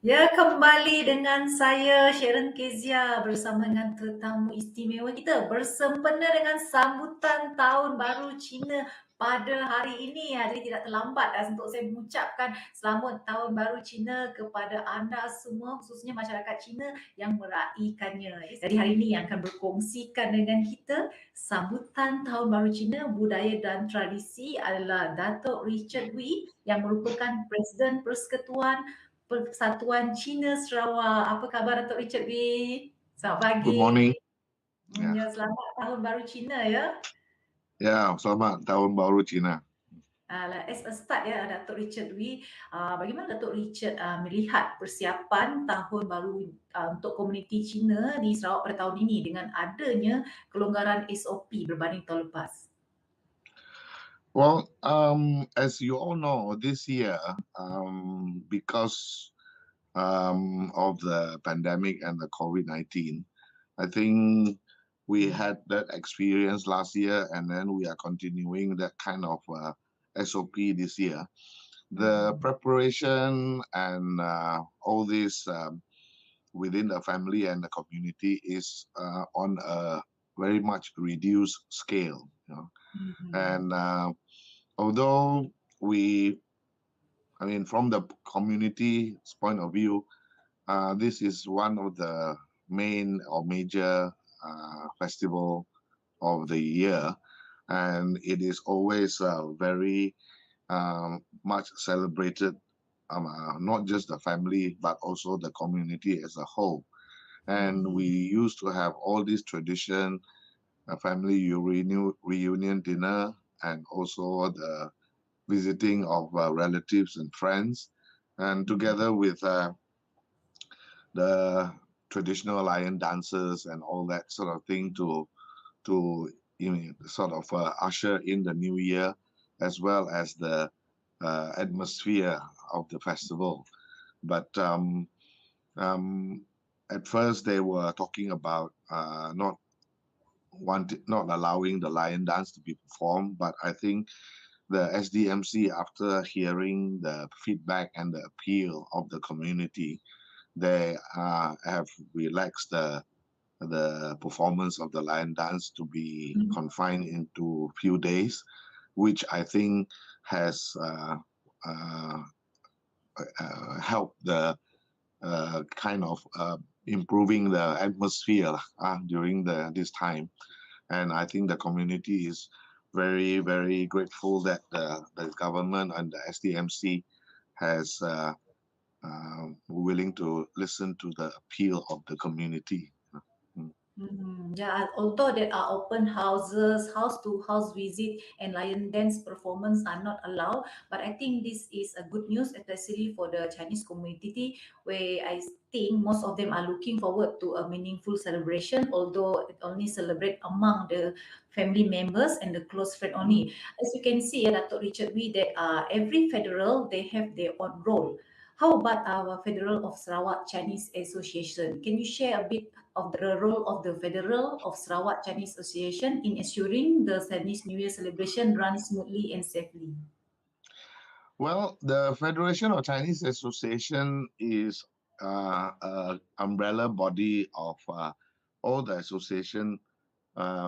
Ya, kembali dengan saya Sharon Kezia bersama dengan tetamu istimewa kita bersempena dengan sambutan Tahun Baru Cina pada hari ini. Jadi tidak terlambat untuk saya mengucapkan selamat Tahun Baru Cina kepada anda semua, khususnya masyarakat Cina yang meraihkannya. Jadi hari ini yang akan berkongsikan dengan kita sambutan Tahun Baru Cina, Budaya dan Tradisi adalah Dato Richard Wee yang merupakan Presiden Persekutuan Persatuan Cina Sarawak. Apa khabar Dato' Richard Wee? Selamat Good pagi. morning. Ya, Ya, selamat Tahun Baru Cina ya. selamat Tahun Baru Cina. As a start ya, Dato' Richard Wee, bagaimana Dato' Richard melihat persiapan Tahun Baru untuk komuniti Cina di Sarawak pada tahun ini dengan adanya kelonggaran SOP berbanding tahun lepas? Well, as you all know, this year, because of the pandemic and the COVID-19, I think we had that experience last year, and then we are continuing that kind of SOP this year. The preparation and all this within the family and the community is on a very much reduced scale. And although from the community's point of view, this is one of the main or major festival of the year, and it is always very much celebrated, not just the family, but also the community as a whole. And we used to have all this tradition, a family reunion dinner, and also the visiting of relatives and friends, and together with the traditional lion dances and all that sort of thing to sort of usher in the new year, as well as the atmosphere of the festival. But at first they were talking about not allowing the lion dance to be performed, but I think the SDMC, after hearing the feedback and the appeal of the community, they have relaxed the performance of the lion dance to be confined into few days, which I think has helped the kind of improving the atmosphere during this time. And I think the community is very, very grateful that the government and the SDMC has willing to listen to the appeal of the community. Yeah, although there are open houses, house to house visit, and lion dance performance are not allowed, but I think this is a good news, especially for the Chinese community, where I think most of them are looking forward to a meaningful celebration, although it only celebrate among the family members and the close friend only. As you can see, Dato' Richard Wee, that every federal they have their own role. How about our Federal of Sarawak Chinese Association? Can you share a bit of the role of the Federal of Sarawak Chinese Association in ensuring the Chinese New Year celebration runs smoothly and safely? Well, the Federation of Chinese Association is an umbrella body of all the association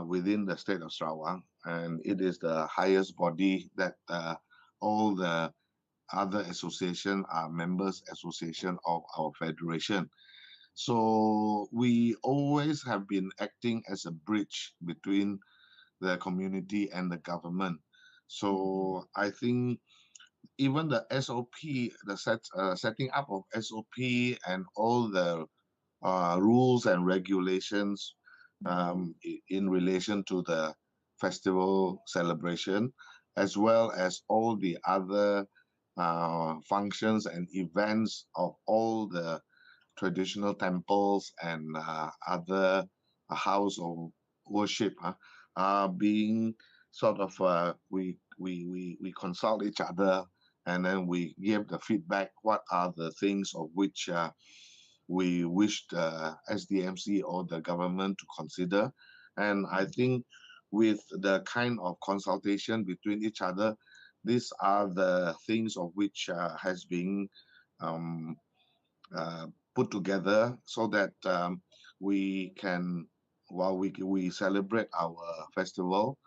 within the state of Sarawak, and it is the highest body that all the other association are members association of our federation. So we always have been acting as a bridge between the community and the government. So I think even the SOP, the setting up of SOP and all the rules and regulations in relation to the festival celebration, as well as all the other functions and events of all the traditional temples and other house of worship are being sort of we consult each other, and then we give the feedback what are the things of which we wish the SDMC or the government to consider. And I think with the kind of consultation between each other, these are the things of which has been uh, put together so that we can, while we celebrate our festival,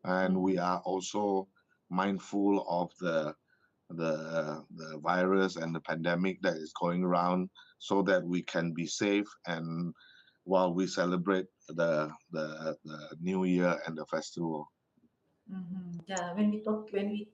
and we Mhm. are also mindful of the virus and the pandemic that is going around, so that we can be safe and while we celebrate the new year and the festival. Yeah, when we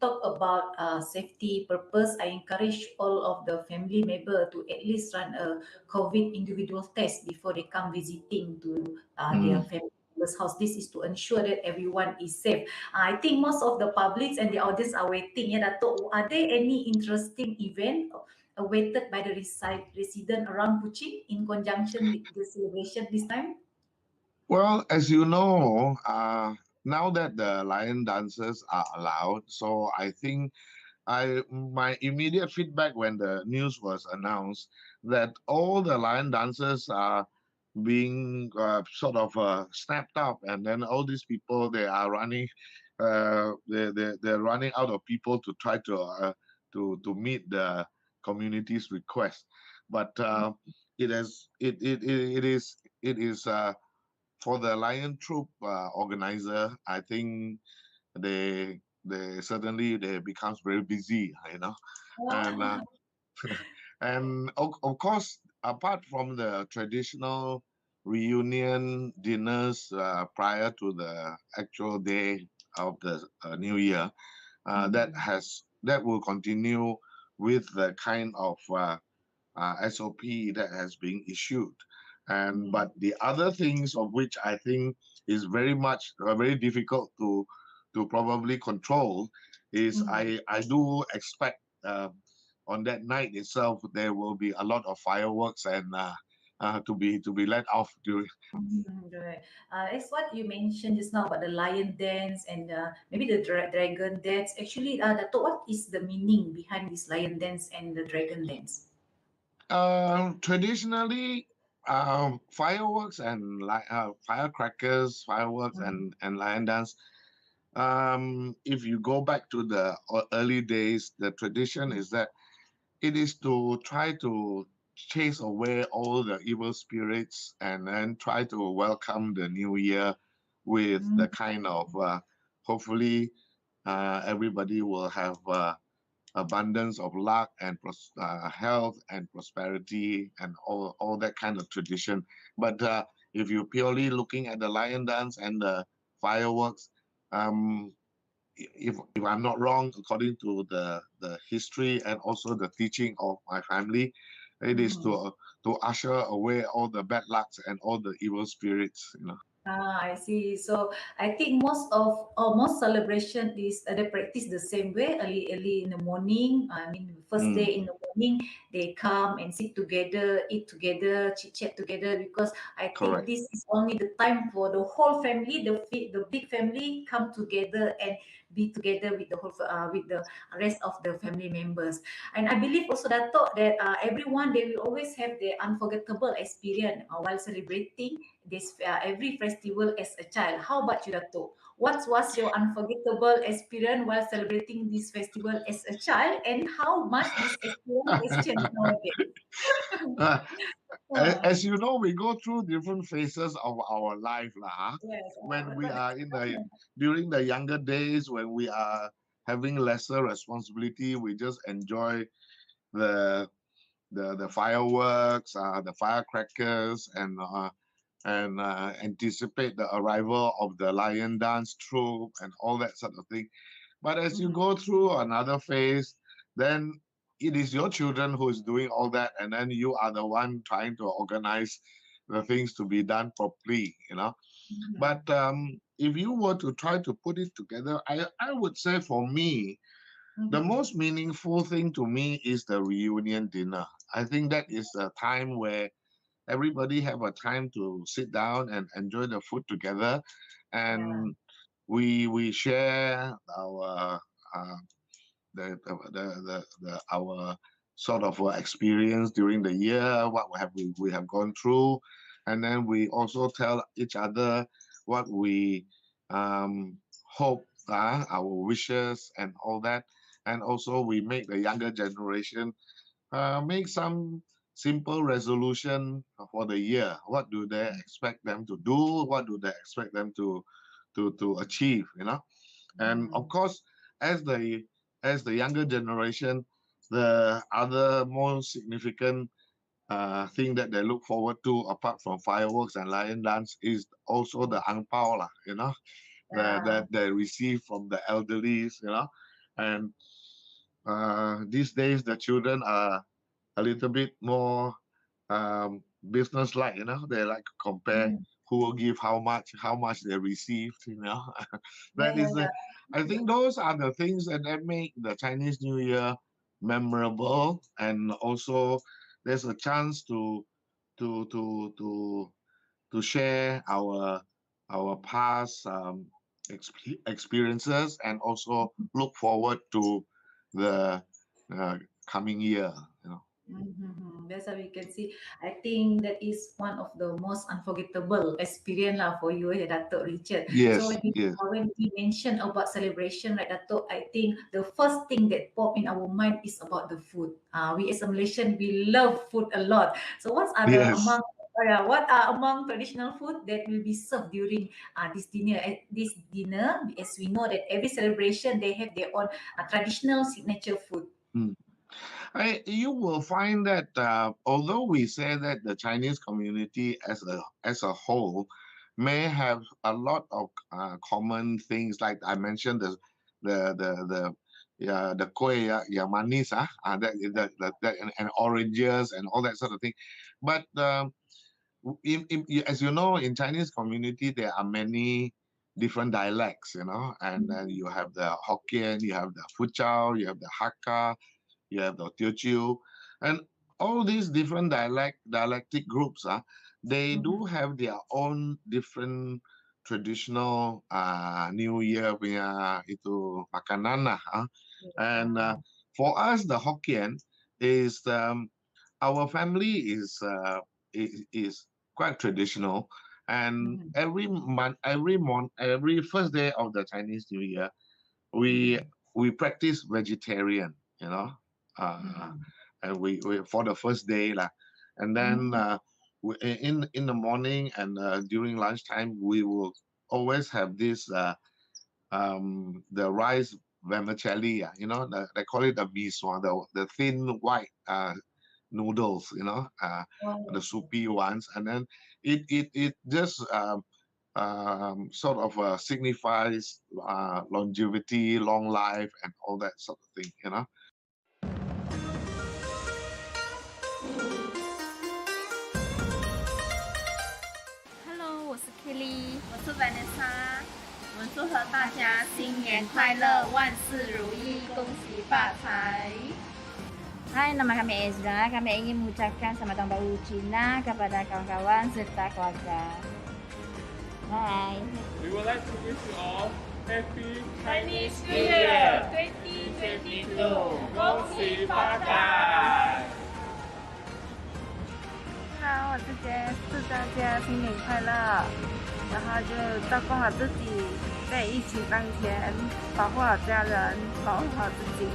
talk about safety purpose, I encourage all of the family member to at least run a COVID individual test before they come visiting to their Mm. family member's house. This is to ensure that everyone is safe. I think most of the publics and the audience are waiting. Yeah, Dato, are there any interesting event awaited by the resident around Kuching in conjunction with the celebration this time? Well, as you know, now that the lion dances are allowed, so I think my immediate feedback when the news was announced that all the lion dancers are being sort of snapped up, and then all these people they are running, they're running out of people to try to meet the community's request. But it is for the lion troop organizer. I think they suddenly they becomes very busy, and of course, apart from the traditional reunion dinners prior to the actual day of the new year, that will continue with the kind of SOP that has been issued. And but the other things of which I think is very much very difficult to probably control is I do expect on that night itself there will be a lot of fireworks and to be let off during. Right. It's what you mentioned just now about the lion dance and maybe the dragon dance. Actually, Dato, what is the meaning behind this lion dance and the dragon dance? Traditionally, fireworks and firecrackers, fireworks and lion dance. If you go back to the early days, the tradition is that it is to try to chase away all the evil spirits and then try to welcome the new year with Mm-hmm. the kind of hopefully everybody will have abundance of luck and health and prosperity and all that kind of tradition. But if you're purely looking at the lion dance and the fireworks, um, if I'm not wrong, according to the history and also the teaching of my family, it is to usher away all the bad lucks and all the evil spirits. I see. So I think most celebration is they practice the same way early in the morning. I mean, first Mm, day in the morning they come and sit together, eat together, chit chat together. Because I think correct. this is only the time for the whole family, the big family come together and be together with the with the rest of the family members. And I believe also that thought that everyone they will always have their unforgettable experience while celebrating this every festival as a child. How about you, Dato? What was your unforgettable experience while celebrating this festival as a child, and how much this experience has changed nowadays? Uh, Ah, as you know, we go through different phases of our life, lah. yes, When we but are during the younger days, when we are having lesser responsibility, we just enjoy the the fireworks, the firecrackers, and anticipate the arrival of the lion dance troupe and all that sort of thing. But as you go through another phase, then it is your children who is doing all that, and then you are the one trying to organize the things to be done properly. But if you were to try to put it together, I would say for me, the most meaningful thing to me is the reunion dinner. I think that is a time where everybody have a time to sit down and enjoy the food together, yeah. and we share our our sort of experience during the year, what have we have gone through, and then we also tell each other what we um, hope, our wishes and all that, and also we make the younger generation make simple resolution for the year. What do they expect them to do? What do they expect them to achieve? And of course, as the younger generation, the other more significant thing that they look forward to, apart from fireworks and lion dance, is also the ang pao lah, that they receive from the elderlies, and these days the children are a little bit more business-like, they like to compare who will give how much they received, that is the, I think those are the things that make the Chinese New Year memorable, and also there's a chance to to to to to share our past experiences, and also look forward to the coming year. That's how we can see. I think that is one of the most unforgettable experience lah for you, Dato' Richard. So Yes, yes, when we mention about celebration, right, Dato', I think the first thing that pop in our mind is about the food. We as a Malaysian, we love food a lot. So yes. what are among traditional food that will be served during this dinner? This dinner, as we know that every celebration they have their own traditional signature food. Mm. You will find that although we say that the Chinese community as a whole may have a lot of common things, like I mentioned, the kueh yang manis, and oranges and all that sort of thing, but as you know, in Chinese community there are many different dialects, and then you have the Hokkien, you have the Fuchao, you have the Hakka, you have the Teochew, and all these different dialectic groups, they do have their own different traditional New Year punya itu makanan lah. And for us, the Hokkien is our family is quite traditional, and every first day of the Chinese New Year, we practice vegetarian, and we for the first day lah, and then in the morning and during lunchtime we will always have this the rice vermicelli, they call it the miswa, the thin white noodles, the soupy ones, and then it just sort of signifies longevity, long life, and all that sort of thing, Hello，我是 Kelly，我是 Vanessa，我们祝贺大家新年快乐，万事如意，恭喜发财。Hai, nama kami Ezra. Kami ingin mengucapkan selamat tahun baru Cina kepada kawan-kawan serta keluarga. Hai. We would like to wish you all happy Chinese New Year 2022，恭喜发财！好，我是 Jess， 祝大家新年快乐，然后就照顾好自己，在疫情当前，保护好家人，保护好自己。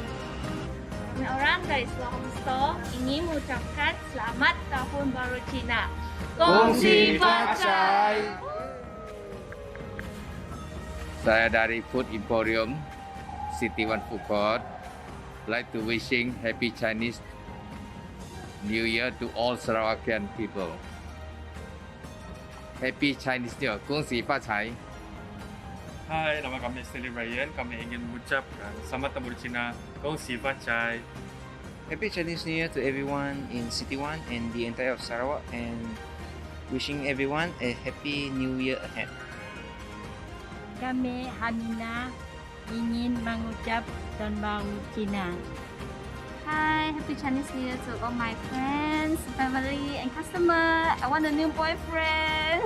Kami orang dari Langsung ingin mengucapkan Selamat Tahun Baru Cina. 恭喜发财！ Saya dari Food Emporium City One Food Court. Like to wishing Happy Chinese New Year to all Sarawakian people. Happy Chinese New Year, 恭喜发财！ Hai, nama kami Stanley Ryan. Kami ingin mengucapkan Selamat Tahun Baru Cina, 恭喜发财！ Happy Chinese New Year to everyone in City One and the entire of Sarawak, and wishing everyone a happy new year ahead. Kami Hamina ingin mengucap Tahun Baru Cina. Hi, Happy Chinese New Year to all my friends, family, and customer. I want a new boyfriend.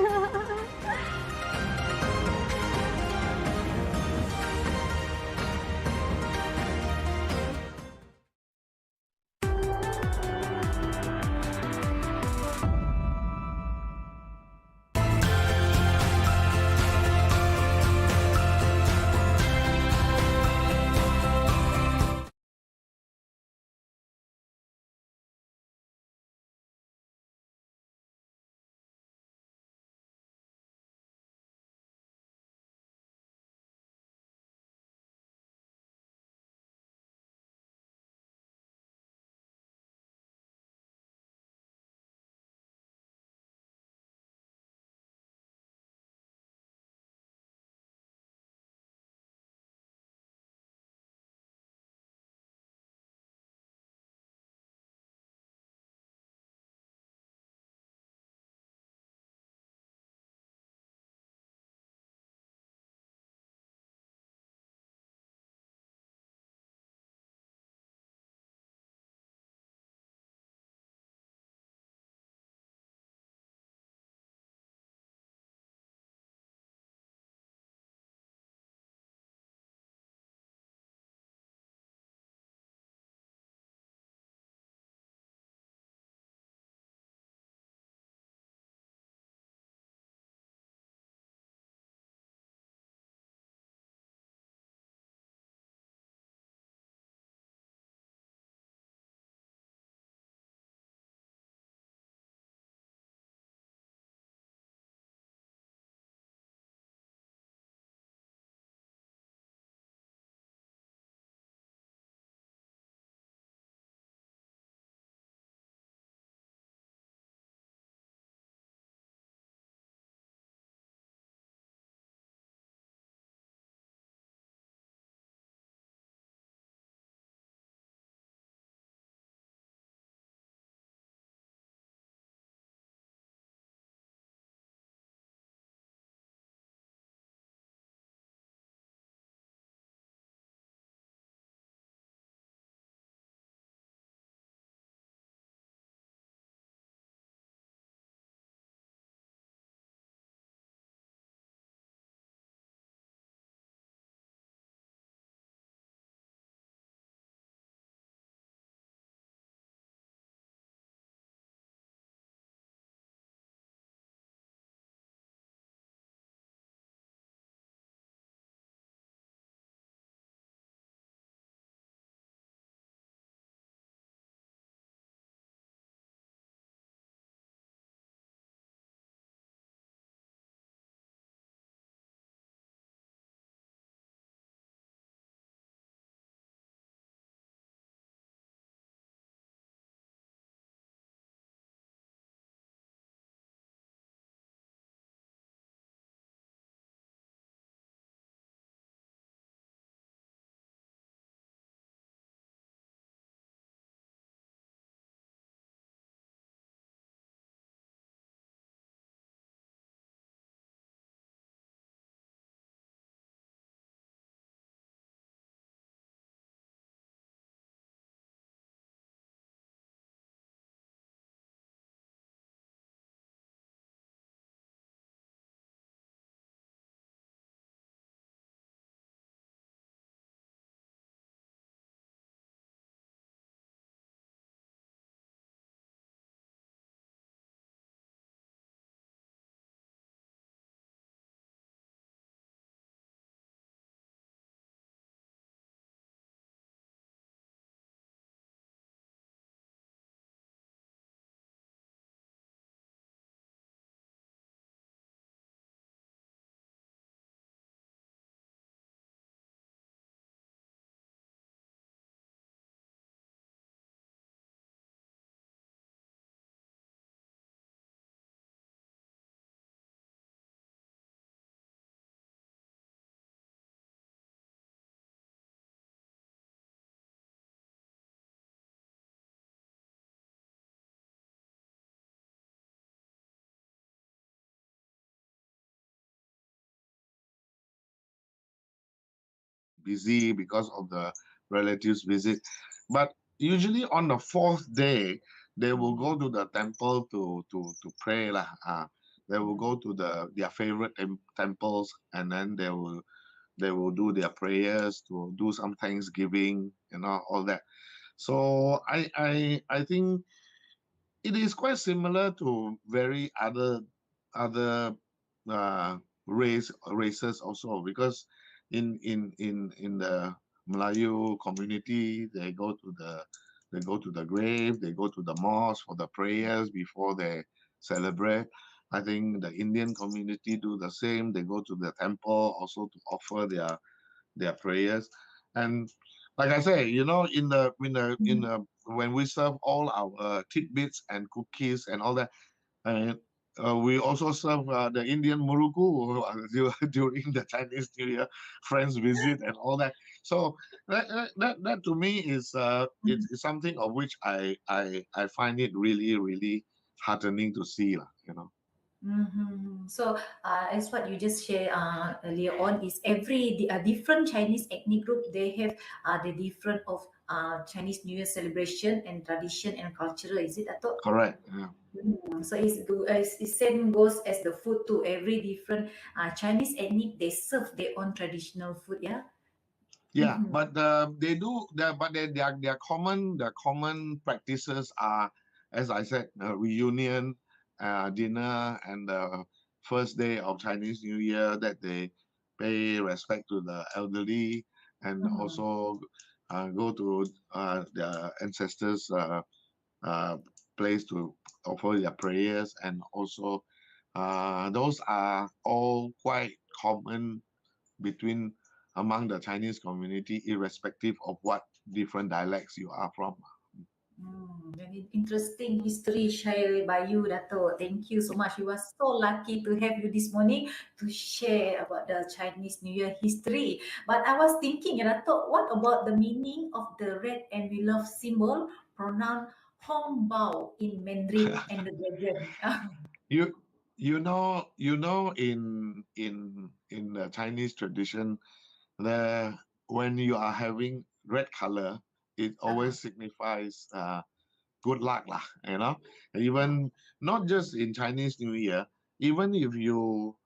busy because of the relatives visit. But usually on the fourth day, they will go to the temple to pray lah. They will go to their favorite temples, and then they will do their prayers, to do some Thanksgiving, all that. So I think it is quite similar to very other uh, races also, because in the Melayu community, they go to the grave, they go to the mosque for the prayers before they celebrate. I think the Indian community do the same. They go to the temple also to offer their prayers. And like I say, in the when we serve all our tidbits and cookies and all that, we also serve the Indian muruku during the Chinese New Year, friends visit and all that. So that to me is it's something of which I find it really, really heartening to see, So, as what you just shared earlier on, is different Chinese ethnic group, they have the different of Chinese New Year celebration and tradition and cultural. Is it, Dato? Correct. Yeah. So it's same goes as the food too. Every different Chinese ethnic, they serve their own traditional food. Yeah. Yeah, but they do but their common practices are, as I said, reunion, dinner, and the first day of Chinese New Year, that they pay respect to the elderly, and also go to their ancestors' place to offer their prayers, and also those are all quite common among the Chinese community, irrespective of what different dialects you are from. Very interesting history shared by you, Dato. Thank you so much. We were so lucky to have you this morning to share about the Chinese New Year history. But I was thinking, Dato, what about the meaning of the red and we love symbol pronounced Hong Bao in Mandarin and the dragon? You know in the Chinese tradition, when you are having red color, it always signifies good luck lah, even not just in Chinese New Year, even if you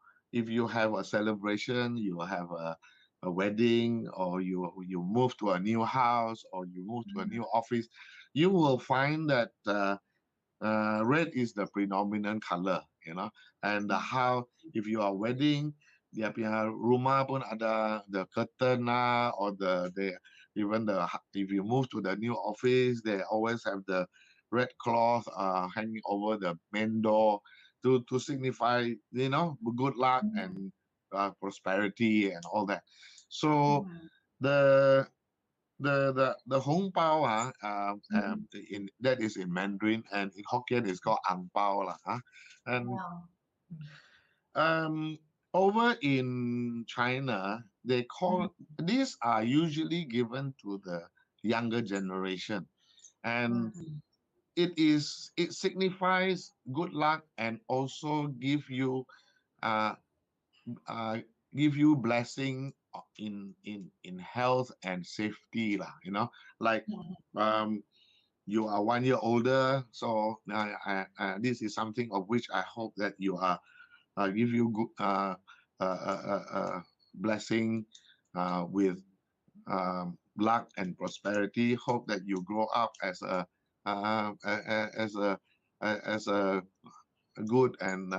have a celebration, you have a wedding, or you move to a new house, or you move to a new office, you will find that red is the predominant color, and how if you are wedding, dia punya rumah pun ada the curtain lah, or if you move to the new office, they always have the red cloth hanging over the main door to signify good luck and prosperity and all that. So the Hong Bao that is in Mandarin, and in Hokkien it's called Ang Bao lah. And over in China, they call these are usually given to the younger generation, and it signifies good luck, and also give you blessing in health and safety lah, like you are 1 year older, so this is something of which I hope that you are give you good blessing with luck and prosperity. Hope that you grow up as a good and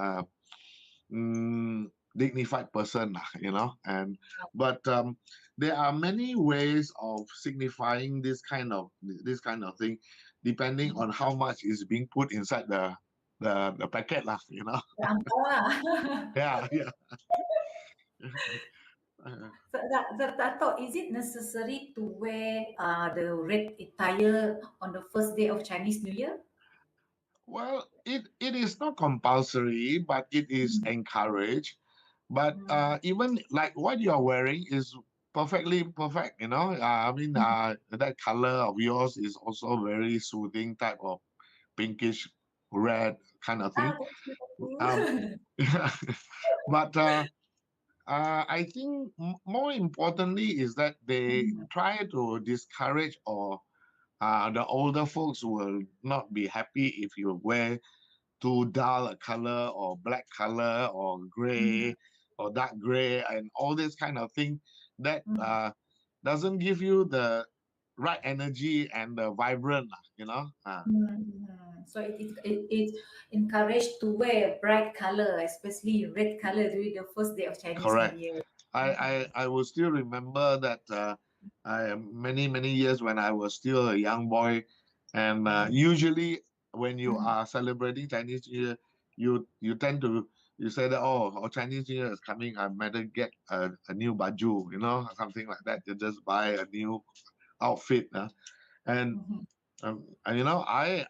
dignified person, but there are many ways of signifying this kind of thing, depending on how much is being put inside the packet lah, yeah. So, Dato, is it necessary to wear the red attire on the first day of Chinese New Year? Well, it is not compulsory, but it is encouraged. But even like what you are wearing is perfectly perfect, I mean, that color of yours is also very soothing, type of pinkish red kind of thing. But I think more importantly is that they try to discourage or the older folks will not be happy if you wear too dull a color or black color or gray or dark gray and all this kind of thing that doesn't give you the right energy and the vibrant, you know. So it encouraged to wear bright color, especially red color during the first day of Chinese Correct. New Year. I will still remember that many years when I was still a young boy, and usually when you are celebrating Chinese New Year, you tend to you say that, oh, Chinese New Year is coming, I better get a new baju, you know, something like that. You just buy a new outfit, and you know, I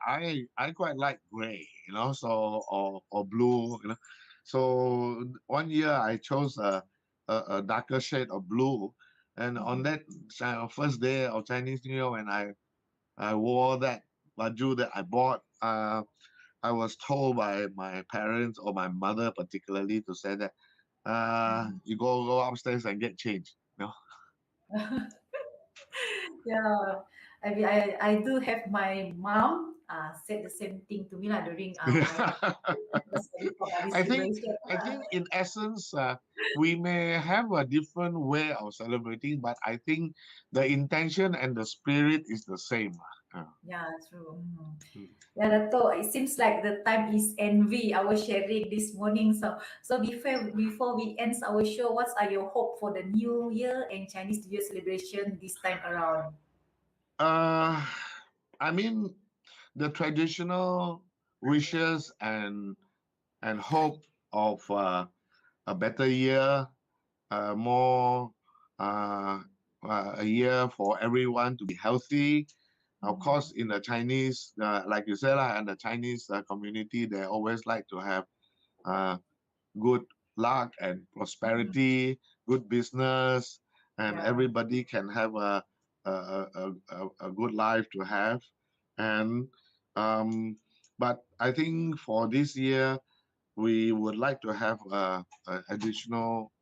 quite like gray, you know, so or blue, you know. So one year I chose a darker shade of blue, and on that first day of Chinese New Year when I wore that baju that I bought, I was told by my parents or my mother particularly to say that you go upstairs and get changed, you know. Yeah, I mean, I do have my mom said the same thing to me lah during my I think celebration. in essence, we may have a different way of celebrating, but I think the intention and the spirit is the same. Yeah, true. Yeah, Dato, it seems like the time is envy our sharing this morning. So before we end our show, what are your hope for the New Year and Chinese New Year celebration this time around? I mean, the traditional wishes and hope of a better year, more a year for everyone to be healthy. Of course, in the Chinese, like you said, and the Chinese community, they always like to have good luck and prosperity, good business, and everybody can have a good life to have. And but I think for this year, we would like to have additional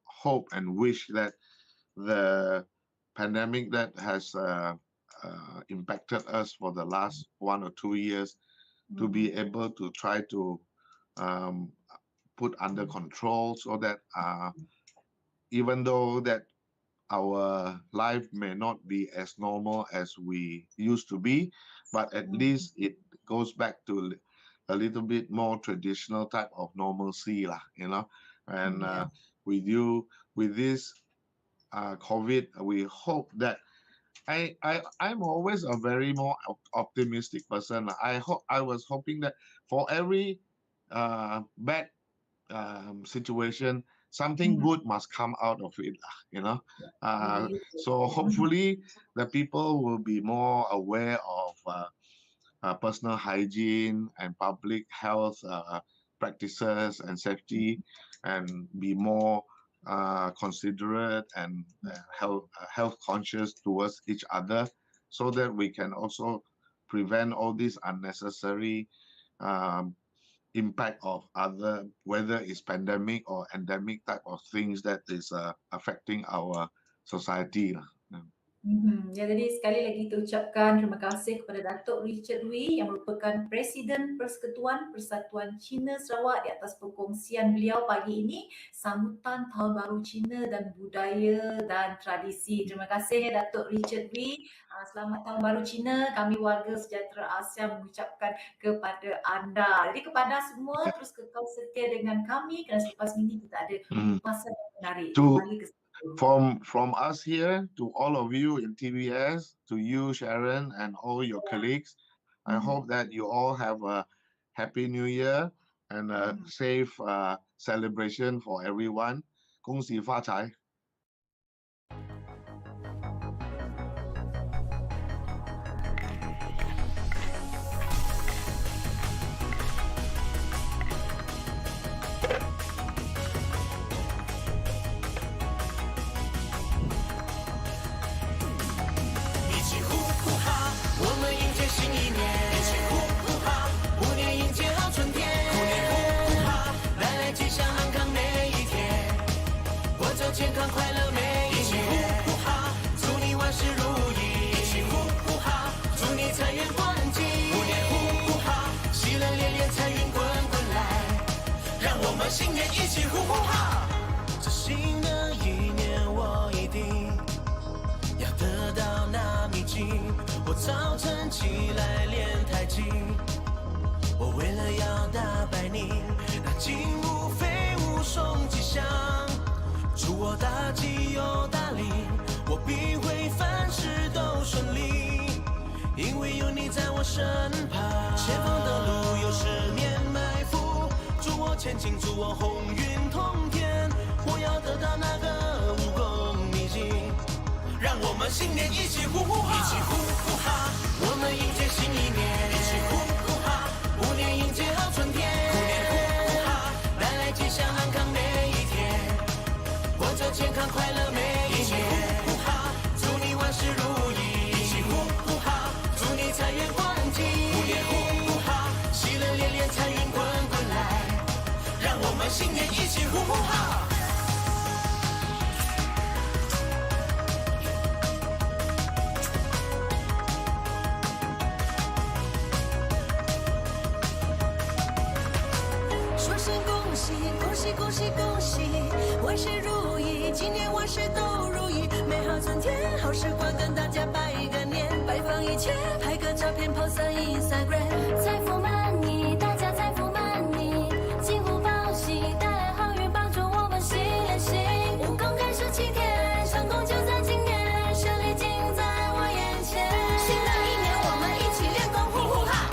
hope and wish that the pandemic that has impacted us for the last 1 or 2 years to be able to try to put under control, so that even though that our life may not be as normal as we used to be, but at least it goes back to a little bit more traditional type of normalcy, you know. And with this COVID, we hope that I'm always a very more optimistic person. I was hoping that for every bad situation, something good must come out of it, you know. So hopefully the people will be more aware of personal hygiene and public health practices and safety, and be more considerate and health conscious towards each other, so that we can also prevent all these unnecessary impact of other, whether it's pandemic or endemic type of things that is affecting our society. Ya, jadi sekali lagi kita ucapkan terima kasih kepada Dato' Richard Wee yang merupakan Presiden Persekutuan Persatuan Cina Sarawak di atas perkongsian beliau pagi ini, sambutan Tahun Baru Cina dan Budaya dan Tradisi. Terima kasih ya Dato' Richard Wee. Selamat Tahun Baru Cina. Kami warga Sejahtera Asia mengucapkan kepada anda. Jadi kepada semua, terus kekal setia dengan kami kerana selepas ini kita ada kupasan yang menarik. Kembali ke From us here to all of you in TVS, to you Sharon and all your colleagues, I hope that you all have a happy New Year and a safe celebration for everyone. 恭喜发财。吉祥安康每一天，们新年一起呼呼哈！这新的一年我一定要得到那秘籍，我早晨起来练太极，我为了要打败你，那金无飞无送吉祥，祝我大吉又大利，我必会凡事都顺利，因为有你在我身旁。前方的路有十年埋伏，祝我前进，祝我鸿运通天，我要得到那个武功秘籍，让我们新年一起呼呼哈，一起呼呼哈，我们迎接新一年，一起呼呼哈，虎年迎接好春天，虎年呼呼哈，带来吉祥安康每一天，过着健康快乐每一年，一起呼呼哈，祝你万事如意，一起呼呼哈，祝你财源广进，虎年呼呼哈，喜乐连连，财运滚滚来，让我们新年一起呼呼哈。说声恭喜，恭喜恭喜恭喜，万事如意，今年万事都如意，美好春天，好时光，跟大家拜个年，摆放一切，拍个照片 post 上 Instagram， 财富满你，大家财富满你，金虎报喜，带来好运，帮助我们心连心，武功开始7天，成功就在今年，胜利近在我眼前。新的一年，我们一起练功，呼呼哈，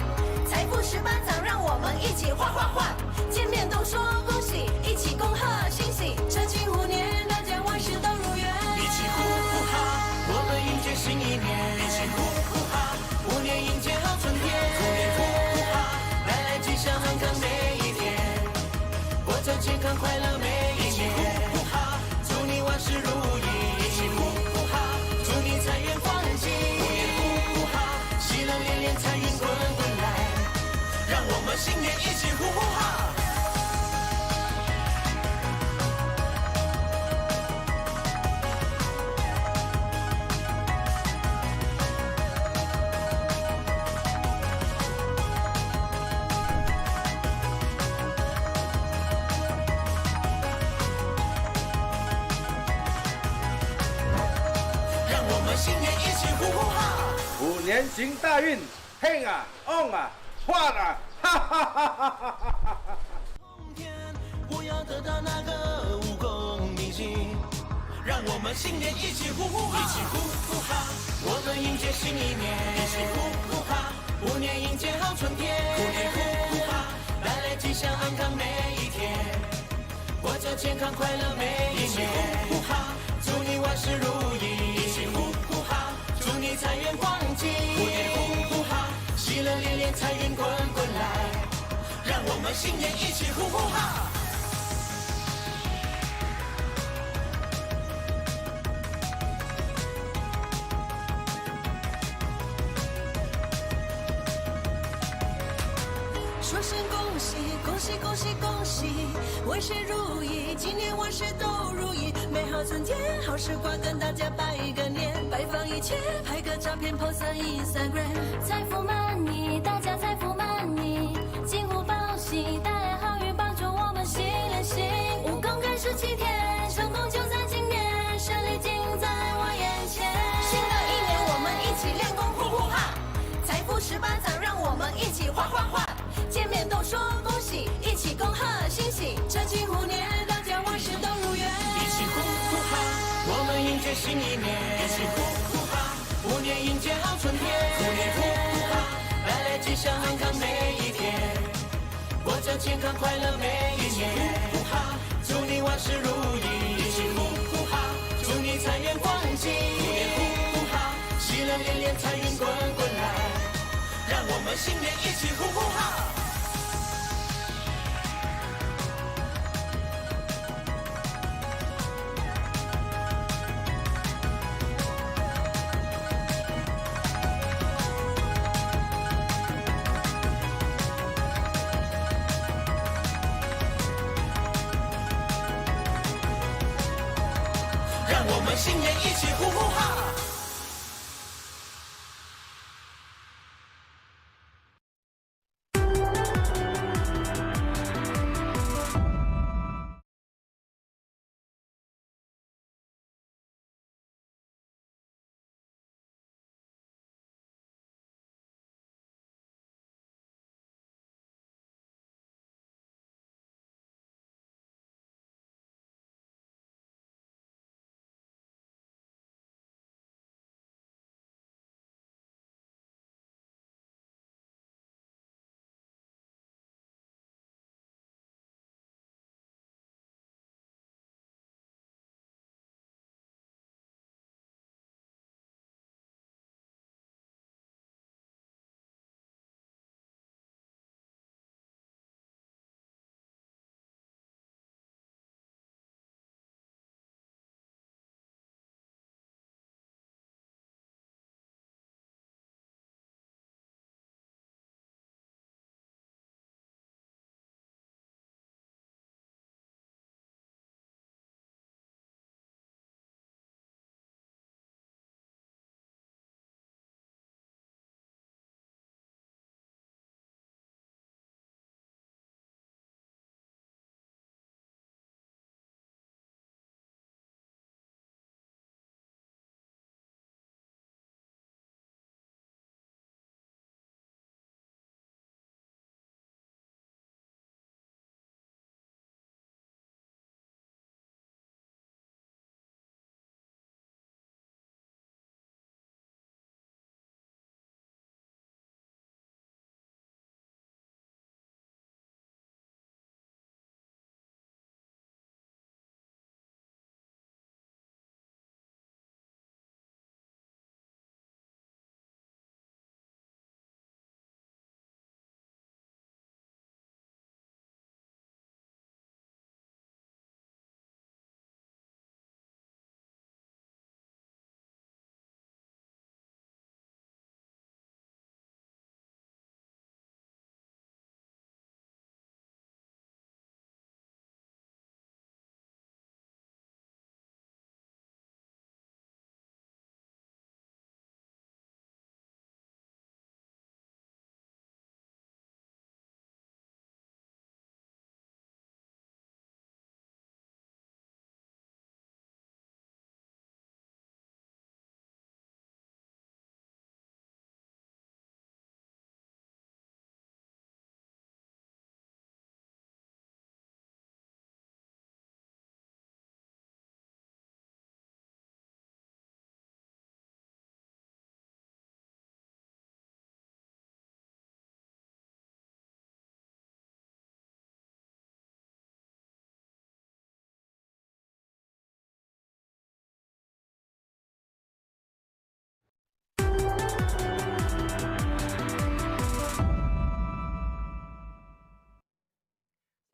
财富18掌，让我们一起画画画。见面都说恭喜，一起恭贺新喜，这金虎年，大家万事都如愿。一起呼呼哈，我们迎接新一年，一起呼呼哈，虎年迎接好春天，虎年呼呼哈，带来吉祥安康每一天，过着健康快乐每一年，一起呼呼哈，祝你万事如意，一起呼呼哈，祝你财源广进，虎年呼呼哈，喜乐连连，财运滚滚来，让我们新年一起呼呼哈。新年一起呼呼哈，虎年行大运，嘿啊，on啊，换啊，哈哈哈哈哈哈！我要得到那个武功秘籍，让我们新年一起呼呼哈，一起呼呼哈，我们迎接新一年，一起呼呼哈，虎年迎接好春天，虎年呼呼哈，带来吉祥安康每一天，过着健康快乐每一年，一起呼呼哈，祝你万事如意，一起呼呼哈，祝你财源广进，虎年呼呼哈，喜乐连连，财运滚滚来，让我们新年一起呼呼哈。说声恭喜，恭喜恭喜恭喜，万事如意，今年万事都如意，美好春天，好时光，跟大家拜个年，摆放一切，拍个照片 post 上 Instagram， 财富满你，大家财富满你，金虎报喜，带来好运，帮助我们心连心，武功开始7天，成功就在今年，胜利近在我眼前。新的一年，我们一起练功，呼呼哈，财富18掌，让我们一起画画画。见面都说恭喜，一起恭贺新喜，这金虎年，大家万事都如愿。一起呼呼哈，我们迎接新一年，一起呼呼哈，虎年迎接好春天，虎年呼呼哈，带来吉祥安康每一天，过着健康快乐每一年，一起呼呼哈，祝你万事如意，一起呼呼哈，祝你财源广进，虎年呼呼哈，喜乐连连，财运滚滚来，让我们新年一起呼呼哈。我们新年一起呼呼哈！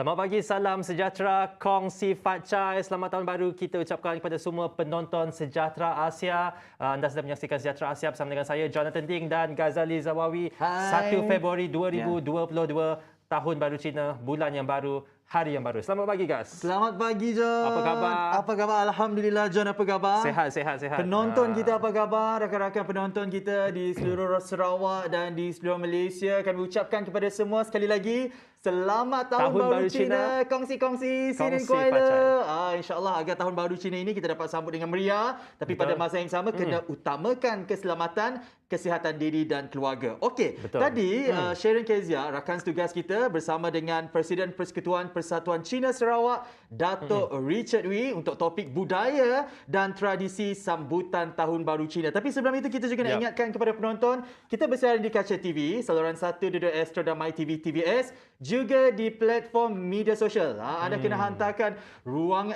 Selamat pagi, salam sejahtera, kongsi facai. Selamat tahun baru kita ucapkan kepada semua penonton Sejahtera Asia. Anda sedang menyaksikan Sejahtera Asia bersama dengan saya, Jonathan Ding dan Ghaz Zawawi. 1 Februari 2022, tahun baru Cina, bulan yang baru, hari yang baru. Selamat pagi, Ghaz. Selamat pagi, John. Apa khabar? Apa khabar? Alhamdulillah, John. Apa khabar? Sehat. Penonton kita apa khabar? Rakan-rakan penonton kita di seluruh Sarawak dan di seluruh Malaysia. Kami ucapkan kepada semua sekali lagi, Selamat Tahun Baru Cina. Kongsi-kongsi, Sirin Kuala. InsyaAllah agar Tahun Baru Cina ini kita dapat sambut dengan meriah. Tapi pada masa yang sama, kena utamakan keselamatan, kesihatan diri dan keluarga. Okey, tadi Sharon Kezia, rakan setugas kita bersama dengan Presiden Persekutuan Persatuan Cina Sarawak, Dato Richard Wee untuk topik budaya dan tradisi sambutan Tahun Baru Cina. Tapi sebelum itu kita juga nak ingatkan kepada penonton, kita bersiaran di kaca TV, saluran 1 Duduk Astro dan MYTV TVS, juga di platform media sosial. Anda kena hantarkan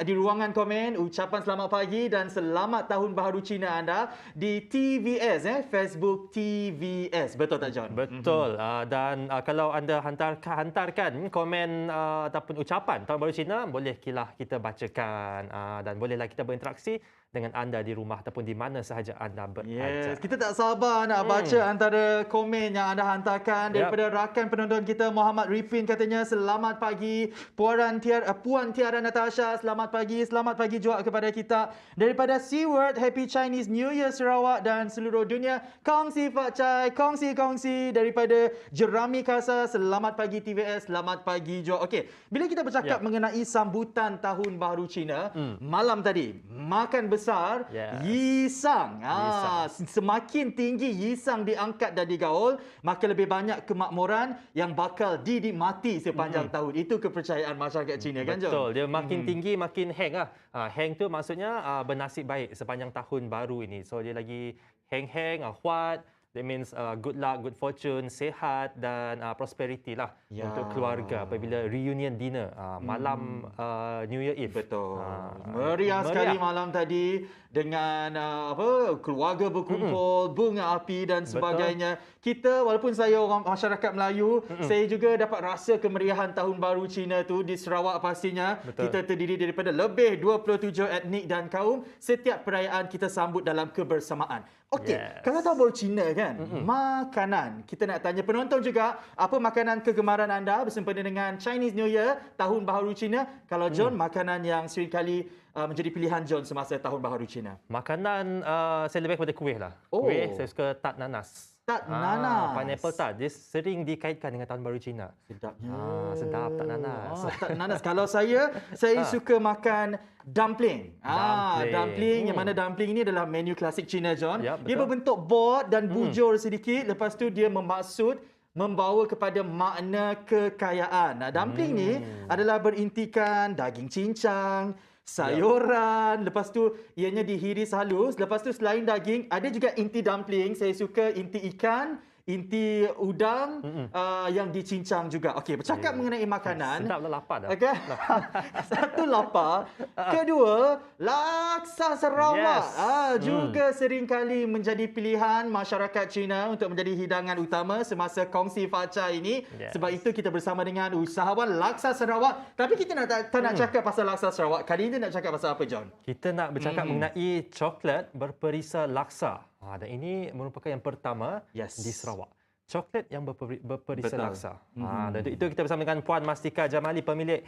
di ruangan komen ucapan selamat pagi dan selamat tahun baru Cina anda di TVS, Facebook TVS. Betul tak, John? Betul. Dan kalau anda hantarkan komen ataupun ucapan tahun baru Cina, bolehlah kita bacakan dan bolehlah kita berinteraksi dengan anda di rumah ataupun di mana sahaja anda berada. Kita tak sabar nak baca antara komen yang anda hantarkan daripada rakan penonton kita. Muhammad Ripin katanya, selamat pagi Puan Tiara Natasha, selamat pagi juga kepada kita. Daripada Seaward, Happy Chinese New Year Sarawak dan seluruh dunia. Kongsi facai, kongsi daripada Jerami Kasa, selamat pagi TVS, selamat pagi juga. Okey, bila kita bercakap mengenai sambutan Tahun Baru Cina, malam tadi makan besar Yisang. Semakin tinggi Yisang diangkat dan digaul, maka lebih banyak kemakmuran yang bakal dinikmati sepanjang tahun. Itu kepercayaan masyarakat Cina, kan, John? Betul. Dia makin tinggi makin hang lah. Hang tu maksudnya bernasib baik sepanjang tahun baru ini. So dia lagi hang huat. That means good luck, good fortune, sehat dan prosperity lah untuk keluarga apabila reunion dinner malam New Year Eve. Betul. Meriah sekali malam tadi dengan keluarga berkumpul, bunga api dan sebagainya. Kita, walaupun saya orang masyarakat Melayu, saya juga dapat rasa kemeriahan Tahun Baru Cina tu di Sarawak pastinya. Kita terdiri daripada lebih 27 etnik dan kaum. Setiap perayaan kita sambut dalam kebersamaan. Okey, kalau Tahun Baru Cina kan, makanan. Kita nak tanya penonton juga, apa makanan kegemaran anda bersempena dengan Chinese New Year, Tahun Baru Cina? Kalau John, makanan yang seringkali menjadi pilihan John semasa Tahun Baru Cina? Makanan, saya lebih kepada kuih lah. Kuih, saya suka tart nanas. Tart nanas. Pineapple tart. Dia sering dikaitkan dengan Tahun Baru Cina. Sedapnya. Sedap tart nanas. Tart nanas. Kalau saya suka makan dumpling. Dumpling yang mana dumpling ini adalah menu klasik Cina, John. Dia berbentuk board dan bujur sedikit. Lepas tu dia membawa kepada makna kekayaan. Dumpling ni adalah berintikan daging cincang, sayuran, lepas tu ianya dihiris halus. Lepas tu selain daging, ada juga inti dumpling. Saya suka inti ikan, inti udang yang dicincang juga. Okey, bercakap mengenai makanan. Sedap lah, lapar dah. Okay. Satu, lapar. Kedua, laksa Sarawak. Juga seringkali menjadi pilihan masyarakat Cina untuk menjadi hidangan utama semasa kongsi faca ini. Sebab itu kita bersama dengan usahawan laksa Sarawak. Tapi kita tak nak cakap pasal laksa Sarawak. Kali ini nak cakap pasal apa, John? Kita nak bercakap mengenai coklat berperisa laksa. Dan ini merupakan yang pertama di Sarawak. Coklat yang berperisa laksa. Dan untuk itu kita bersama dengan Puan Mastika Jamali, pemilik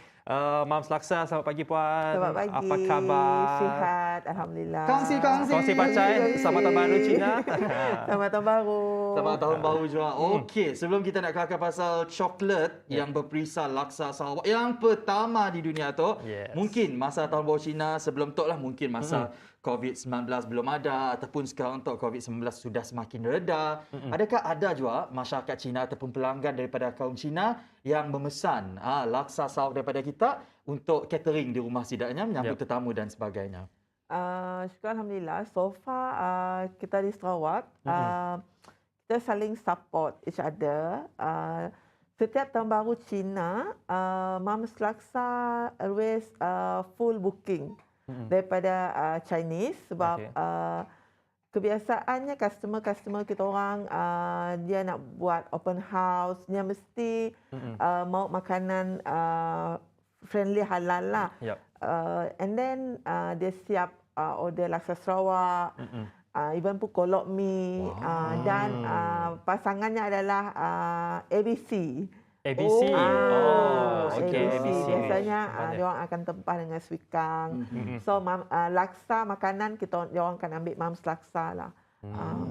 Mams Laksa. Selamat pagi, Puan. Selamat pagi. Apa khabar? Sihat, alhamdulillah. Kongsi pacai. Selamat Tahun Baru Cina. Selamat Tahun Baru. Selamat Tahun Baru juga. Okey, sebelum kita nak kelakar pasal coklat yang berperisa laksa Sarawak yang pertama di dunia tu, mungkin masa Tahun Baru Cina sebelum tu lah, mungkin masa COVID-19 belum ada ataupun sekarang tu COVID-19 sudah semakin reda. Adakah ada juga masyarakat Cina ataupun pelanggan daripada kaum Cina yang memesan laksa Sarawak daripada kita untuk catering di rumah setidaknya, menyambut tetamu dan sebagainya? Syukur alhamdulillah. So far kita di Sarawak kita saling support each other. Setiap Tahun Baru Cina, Mams Laksa always full booking daripada Chinese sebab kebiasaannya customer kita orang dia nak buat open house, dia mesti mau makanan friendly halal lah. Yep. And then dia siap order laksa Sarawak, even pun kolok mi, dan pasangannya adalah ABC. ABC. Okay. ABC. Biasanya dia orang akan tempah dengan suikang. So laksa makanan dia orang akan ambil mams laksa lah.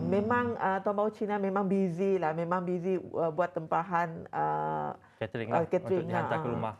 Memang Tahun Baru Cina memang busy lah, memang busy buat tempahan catering lah untuk dihantar ke rumah.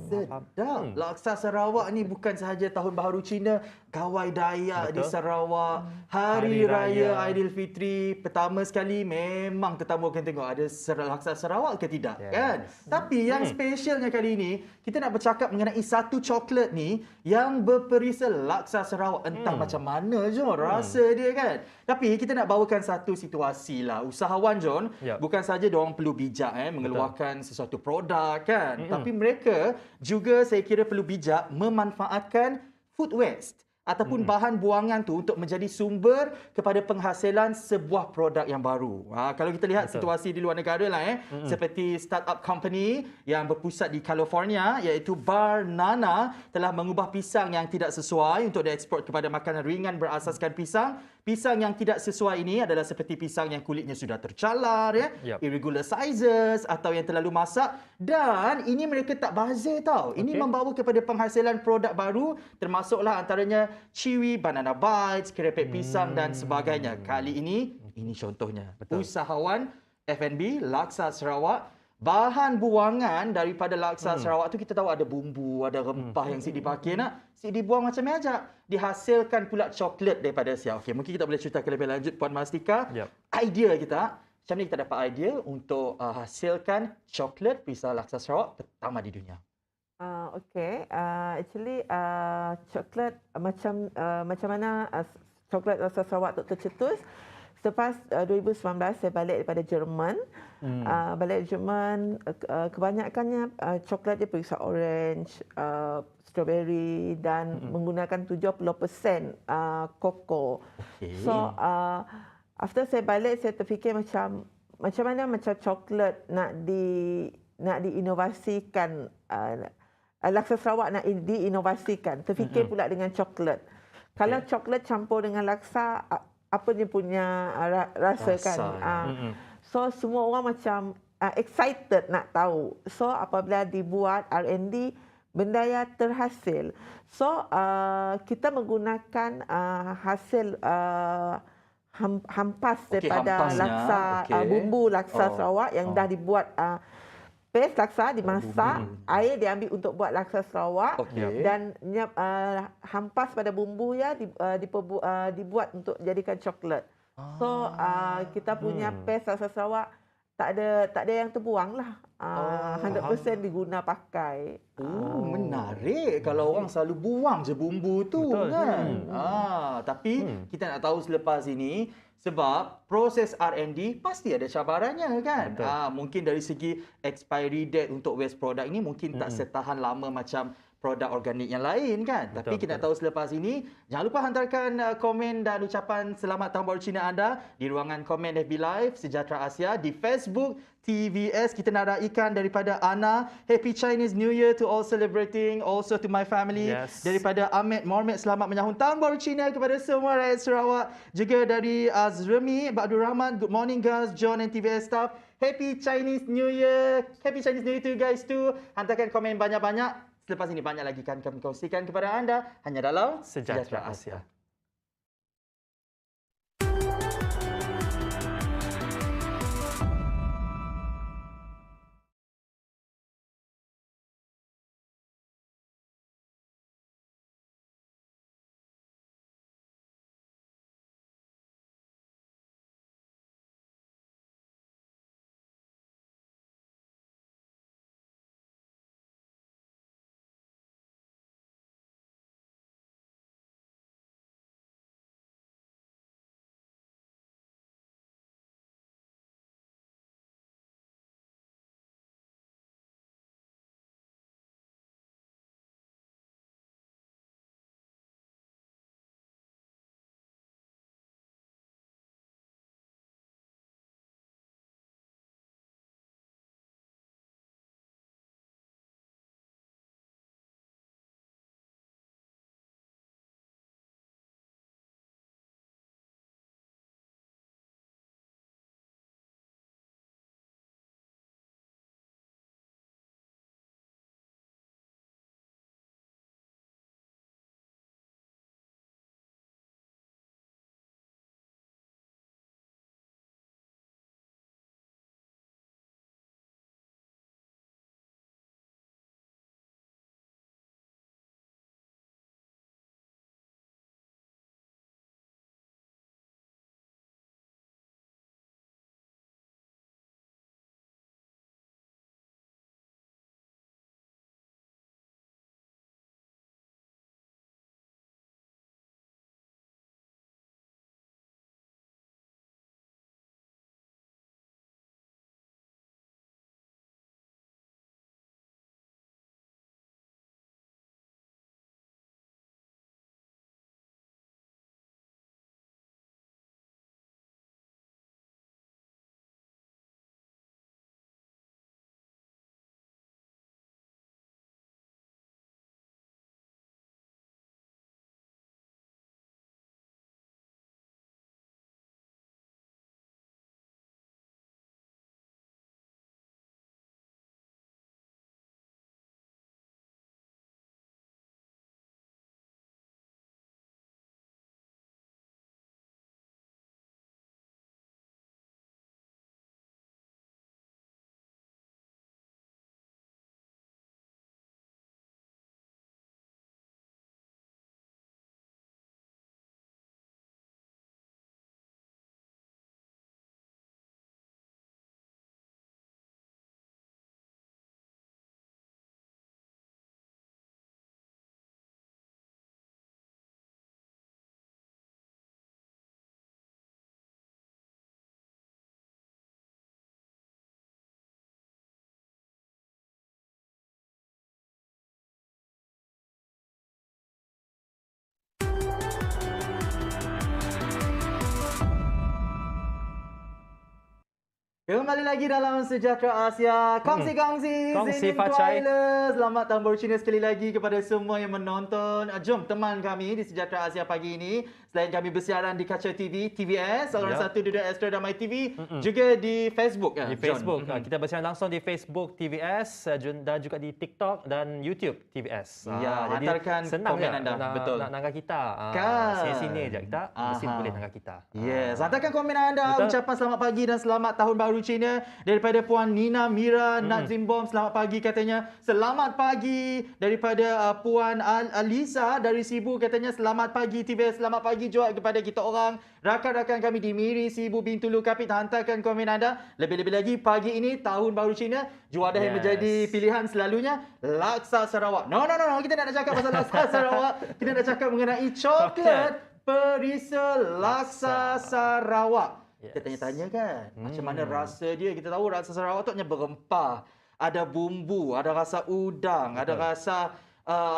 Sedap. Laksa Sarawak ni bukan sahaja Tahun Baru Cina, Gawai Dayak di Sarawak, Hari Raya Aidilfitri, pertama sekali memang tetamu akan tengok ada laksa Sarawak ke tidak, kan? Tapi yang specialnya kali ini, kita nak bercakap mengenai satu coklat ni yang berperisa laksa Sarawak. Entah macam mana John rasa dia, kan? Tapi kita nak bawakan satu situasi lah. Usahawan John, bukan saja diorang perlu bijak mengeluarkan sesuatu produk, kan? Tapi mereka juga saya kira perlu bijak memanfaatkan food waste ataupun bahan buangan tu untuk menjadi sumber kepada penghasilan sebuah produk yang baru. Kalau kita lihat situasi di luar negara lah, seperti startup company yang berpusat di California iaitu Bar Nana telah mengubah pisang yang tidak sesuai untuk diekspor kepada makanan ringan berasaskan pisang. Pisang yang tidak sesuai ini adalah seperti pisang yang kulitnya sudah tercalar, irregular sizes atau yang terlalu masak, dan ini mereka tak bazir tau. Ini membawa kepada penghasilan produk baru, termasuklah antaranya chewy banana bites, kerepek pisang dan sebagainya. Kali ini contohnya. Usahawan F&B Laksa Sarawak, bahan buangan daripada laksa Sarawak tu kita tahu ada bumbu, ada rempah yang dipakai nak. Dibuang macam ni aja. Dihasilkan pula coklat daripada siap. Okey, mungkin kita boleh ceritakan lebih lanjut Puan Mastika. Idea kita, macam ni kita dapat idea untuk hasilkan coklat perisa laksa Sarawak pertama di dunia. Actually coklat macam mana coklat laksa Sarawak tu tercetus. Selepas 2019 saya balik daripada Jerman. Balik dari Jerman, kebanyakannya coklat dia perisa orange, strawberry dan menggunakan 70% koko. So after saya balik, saya terfikir macam mana coklat nak diinovasikan, laksa Sarawak nak diinovasikan. Terfikir pula dengan coklat. Kalau coklat campur dengan laksa, apa dia punya rasa kan? So semua orang macam excited nak tahu. So apabila dibuat R&D, benda yang terhasil. So kita menggunakan hasil hampas daripada laksa, bumbu laksa Sarawak yang dah dibuat. Paste laksa dimasak, air diambil untuk buat laksa Sarawak, dan hampas pada bumbu ya dibuat untuk jadikan coklat. So kita punya paste laksa Sarawak tak ada yang terbuang lah. 100% diguna pakai. Menarik kalau orang selalu buang je bumbu tu. Betul, kan? Tapi kita nak tahu selepas ini, sebab proses R&D pasti ada cabarannya, kan? Mungkin dari segi expiry date untuk waste product ini mungkin tak setahan lama macam produk organik yang lain, kan? Tapi kita nak tahu selepas ini. Jangan lupa hantarkan komen dan ucapan Selamat Tahun Baru Cina anda di ruangan komen FB Live Sejahtera Asia, di Facebook TVS. Kita nak raikan daripada Ana, Happy Chinese New Year to all celebrating, also to my family. Daripada Ahmed Mohamed, selamat menyahut Tahun Baru Cina kepada semua rakyat Sarawak. Juga dari Azrami Abdul Rahman, good morning guys, John and TVS staff. Happy Chinese New Year. Happy Chinese New Year to you guys too. Hantarkan komen banyak-banyak. Selepas ini banyak lagi kan kami kongsikan kepada anda hanya dalam Sejahtera Asia. Kembali lagi dalam Sejahtera Asia. Kongsi-kongsi. Kongsi Sini Facai. Trailer. Selamat Tahun Baru Cina sekali lagi kepada semua yang menonton. Jom teman kami di Sejahtera Asia pagi ini. Selain kami bersiaran di kaca TV, TVS, saluran satu di Astro dan MYTV, juga di Facebook. Di Facebook. Kita bersiaran langsung di Facebook TVS dan juga di TikTok dan YouTube TVS. Ya, Jadi hantarkan senang komen je anda. Betul. Nak nangka kita. Kan. Sini je kita mesti boleh nangka kita. Yes, hantarkan komen anda. Betul. Ucapan selamat pagi dan selamat Tahun Baru Cina daripada Puan Nina Mira Nadzimbom. Selamat pagi katanya. Selamat pagi daripada Puan Alisa dari Sibu katanya. Selamat pagi TVS. Selamat pagi juga kepada kita orang. Rakan-rakan kami di Miri, Sibu, Bintulu, Kapit. Hantarkan komen anda. Lebih-lebih lagi pagi ini Tahun Baru Cina. Juadah yang menjadi pilihan selalunya Laksa Sarawak. No. Kita nak cakap pasal Laksa Sarawak. Kita nak cakap mengenai coklat Perisa Laksa Sarawak. Kita tanya-tanya kan, macam mana rasa dia. Kita tahu rasa Sarawak tu hanya berempah. Ada bumbu, ada rasa udang, ada rasa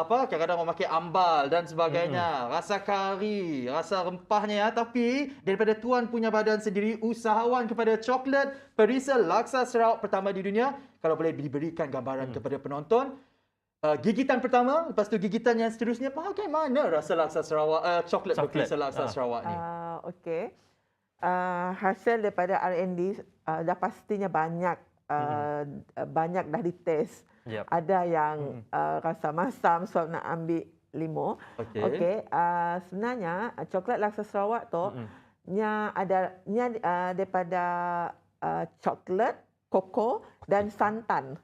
kadang-kadang orang makan ambal dan sebagainya. Rasa kari, rasa rempahnya. Tapi daripada tuan punya badan sendiri, usahawan kepada coklat Perisa Laksa Sarawak pertama di dunia, kalau boleh diberikan gambaran kepada penonton. Gigitan pertama, lepas tu gigitan yang seterusnya, bagaimana rasa Laksa Sarawak, coklat Perisa Laksa Sarawak ni? Okey. Hasil daripada R&D dah pastinya banyak dah dites. Ada yang rasa masam sebab nak ambil limo. Okey. Sebenarnya coklat Laksa Sarawak tu daripada coklat, koko dan santan.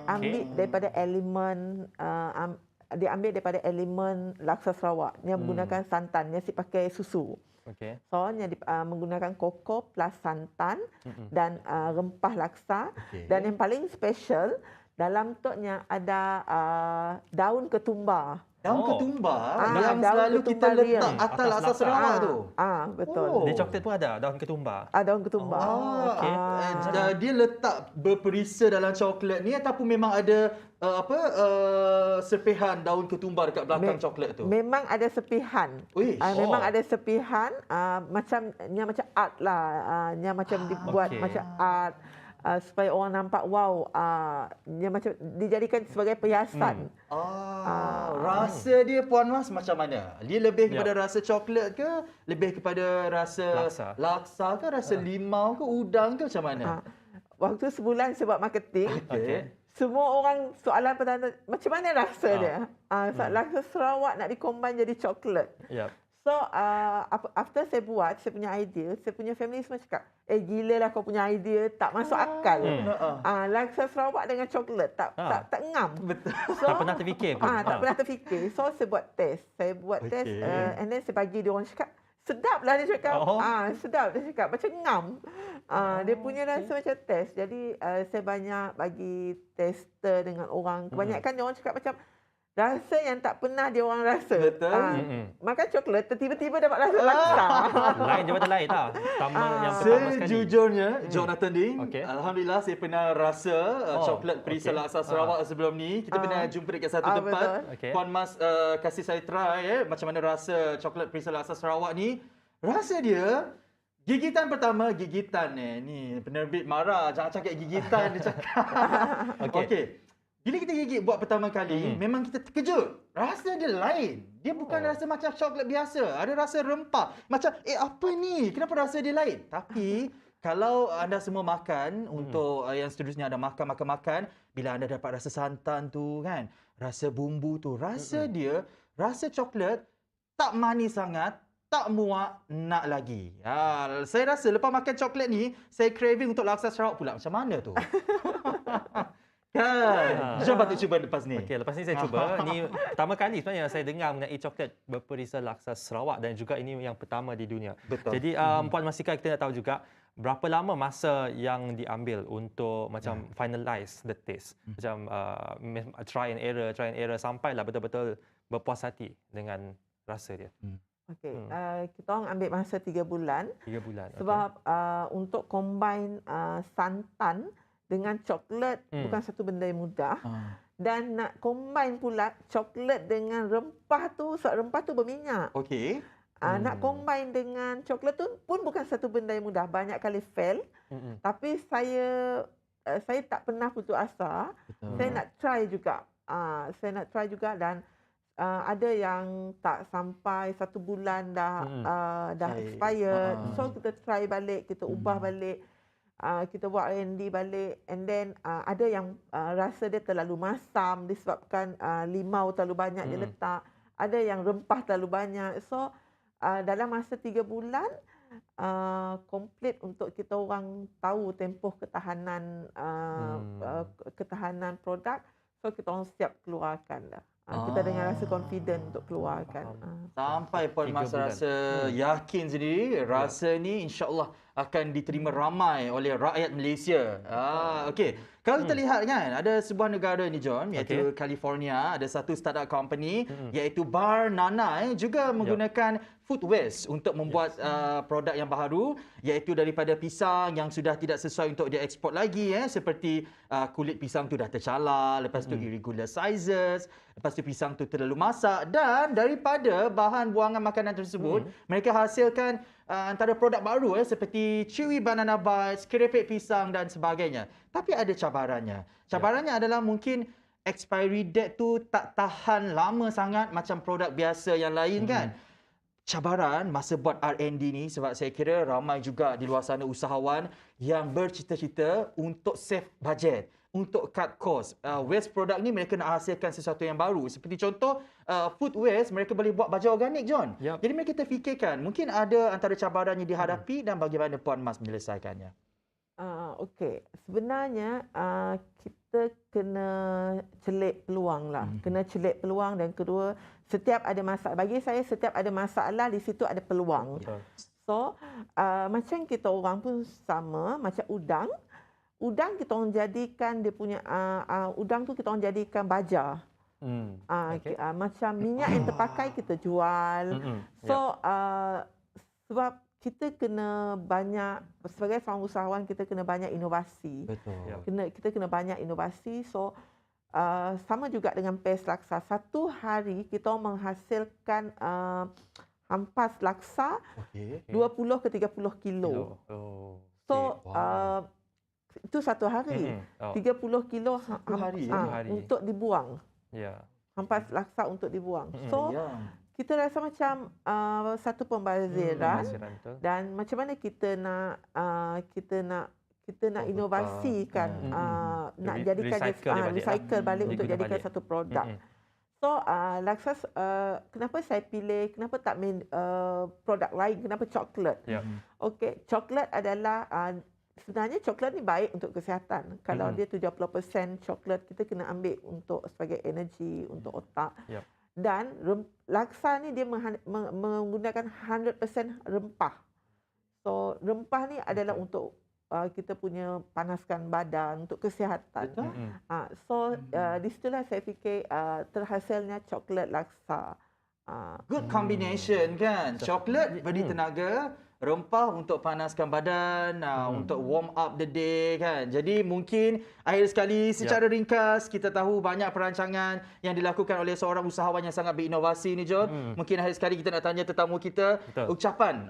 Ambil daripada elemen diambil daripada elemen Laksa Sarawak. Dia menggunakan santan, dia pakai susu. So, menggunakan koko plus santan dan rempah laksa. Dan yang paling special, dalam tutnya ada daun ketumbar. Daun ketumbar yang selalu kita letak atas Laksa Sarawak tu. Betul. Di coklat pun ada daun ketumbar. Daun ketumbar. Dia letak berperisa dalam coklat ni ataupun memang ada serpihan daun ketumbar dekat belakang coklat tu? Memang ada serpihan. Memang ada serpihan, macam art lah. Macam dibuat macam art. Supaya orang nampak wow, dia macam dijadikan sebagai perhiasan. Rasa dia Puan Mas macam mana? Dia lebih kepada rasa coklat ke? Lebih kepada rasa laksa ke? Rasa limau ke? Udang ke? Macam mana? Waktu sebulan saya buat marketing, semua orang soalan pertama, macam mana rasa dia? Laksa Sarawak nak dikombine jadi coklat. So, after saya buat, saya punya idea, saya punya family semua cakap, gila lah kau punya idea, tak masuk akal. Laksa Sarawak dengan coklat, tak ngam. Betul. So, tak pernah terfikir pun. Tak pernah terfikir. So, saya buat test. And then saya bagi dia orang cakap, sedap lah dia cakap. Sedap dia cakap, macam ngam. Dia punya rasa macam test. Jadi, saya banyak bagi tester dengan orang. Kebanyakan dia orang cakap macam, rasa yang tak pernah dia orang rasa. Betul. Makan coklat, tiba-tiba dapat rasa laksa. Lain jabatan lain lah. Sejujurnya, Jonathan Ding, alhamdulillah saya pernah rasa coklat Perisa Laksa Sarawak sebelum ni. Kita pernah jumpa dekat satu tempat. Puan Mas kasih saya try macam mana rasa coklat Perisa Laksa Sarawak ni. Rasa dia, gigitan pertama, ni penerbit marah, jangan cakap gigitan, dia cakap. Okey. Bila kita gigit buat pertama kali, memang kita terkejut. Rasa dia lain. Dia bukan rasa macam coklat biasa. Ada rasa rempah. Macam, apa ni? Kenapa rasa dia lain? Tapi, kalau anda semua makan, untuk yang seterusnya anda makan, bila anda dapat rasa santan tu kan, rasa bumbu tu, rasa dia, rasa coklat, tak manis sangat, tak muak, nak lagi. Saya rasa lepas makan coklat ni, saya craving untuk Laksa Sarawak pula. Macam mana tu? Kan? Jom patut cuba lepas ni. Okey, lepas ni saya cuba. Ini pertama kali sebenarnya saya dengar mengenai coklat berperisa Laksa Sarawak dan juga ini yang pertama di dunia. Betul. Jadi Puan Mastika, kita nak tahu juga berapa lama masa yang diambil untuk macam finalize the taste. Macam try and error sampailah betul-betul berpuas hati dengan rasa dia. Okey, kita orang ambil masa 3 bulan. 3 bulan. Sebab untuk combine santan dengan coklat bukan satu benda yang mudah. Dan nak combine pula coklat dengan rempah tu, sebab rempah tu berminyak. Okey. Nak combine dengan coklat tu pun bukan satu benda yang mudah. Banyak kali fail. Tapi saya tak pernah putus asa. Saya nak try juga. Dan ada yang tak sampai 1 bulan dah expired. So kita try balik, kita ubah balik. Kita buat R&D balik, and then ada yang rasa dia terlalu masam disebabkan limau terlalu banyak dia letak. Ada yang rempah terlalu banyak. So dalam masa 3 bulan komplit untuk kita orang tahu tempoh ketahanan ketahanan produk. So kita orang siap keluarkan dah. Kita dengan rasa confident untuk keluarkan. Sampai Puan Mas rasa yakin sendiri, rasa ni insya-Allah akan diterima ramai oleh rakyat Malaysia. Okey. Kalau kita lihat kan, ada sebuah negara ni John, iaitu California, ada satu startup company iaitu Bar Nanai juga menggunakan food waste untuk membuat produk yang baru, iaitu daripada pisang yang sudah tidak sesuai untuk dieksport lagi, seperti kulit pisang tu dah tercalar, lepas tu irregular sizes, lepas tu pisang tu terlalu masak, dan daripada bahan buangan makanan tersebut mereka hasilkan antara produk baru seperti chewy banana bites, keripik pisang dan sebagainya. Tapi ada cabarannya. Cabarannya adalah mungkin expiry date tu tak tahan lama sangat macam produk biasa yang lain kan. Cabaran masa buat R&D ni, sebab saya kira ramai juga di luar sana usahawan yang bercita-cita untuk save budget, untuk cut cost. Waste produk ni mereka nak hasilkan sesuatu yang baru. Seperti contoh food waste, mereka boleh buat baja organik John. Jadi mereka terfikirkan mungkin ada antara cabaran yang dihadapi dan bagaimana Puan Mas menyelesaikannya. Okey, sebenarnya kita kena celik peluang lah. Kena celik peluang, dan kedua, setiap ada masalah. Bagi saya, setiap ada masalah di situ ada peluang. So, macam kita orang pun sama, macam udang. Udang kita orang jadikan dia punya udang tu kita orang jadikan baja. Macam minyak yang terpakai kita jual. So sebab kita kena banyak, sebagai seorang usahawan kita kena banyak inovasi. Kita kena banyak inovasi. So sama juga dengan pes laksa. Satu hari kita menghasilkan hampas laksa 20 ke 30 kilo. So itu satu hari. 30 kilo untuk dibuang. Hampas laksa untuk dibuang. So kita rasa macam satu pembaziran, dan macam mana kita nak inovasikan, nak jadikan recycle balik untuk jadikan satu produk. So laksa, kenapa saya pilih, kenapa tak main produk lain, kenapa coklat? Okey, coklat adalah sebenarnya coklat ni baik untuk kesihatan. Kalau dia 70% coklat, kita kena ambil untuk sebagai energi untuk otak. Dan laksa ni dia menggunakan 100% rempah. So rempah ni adalah untuk kita punya panaskan badan, untuk kesihatan. So di situlah saya fikir terhasilnya coklat laksa. Good combination kan. Coklat beri tenaga, rempah untuk panaskan badan, untuk warm up the day kan. Jadi mungkin akhir sekali secara ringkas kita tahu banyak perancangan yang dilakukan oleh seorang usahawan yang sangat berinovasi ni John. Mungkin akhir sekali kita nak tanya tetamu kita ucapan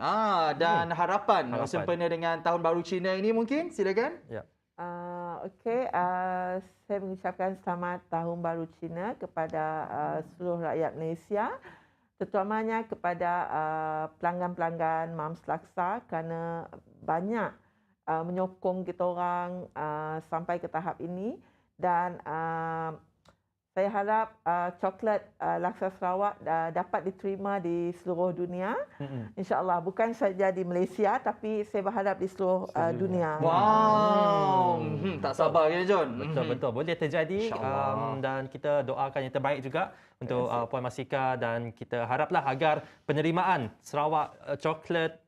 dan harapan sempena dengan Tahun Baru Cina ini, mungkin silakan. Okey, saya mengucapkan selamat Tahun Baru Cina kepada seluruh rakyat Malaysia. Terutamanya kepada pelanggan-pelanggan Mams Laksa, kerana banyak menyokong kita orang sampai ke tahap ini, dan saya harap coklat Laksa Sarawak dapat diterima di seluruh dunia. InsyaAllah, bukan saja di Malaysia, tapi saya berharap di seluruh dunia. Wow, tak sabar ya John. Betul-betul boleh terjadi, dan kita doakan yang terbaik juga untuk Puan Mastika, dan kita haraplah agar penerimaan Sarawak coklat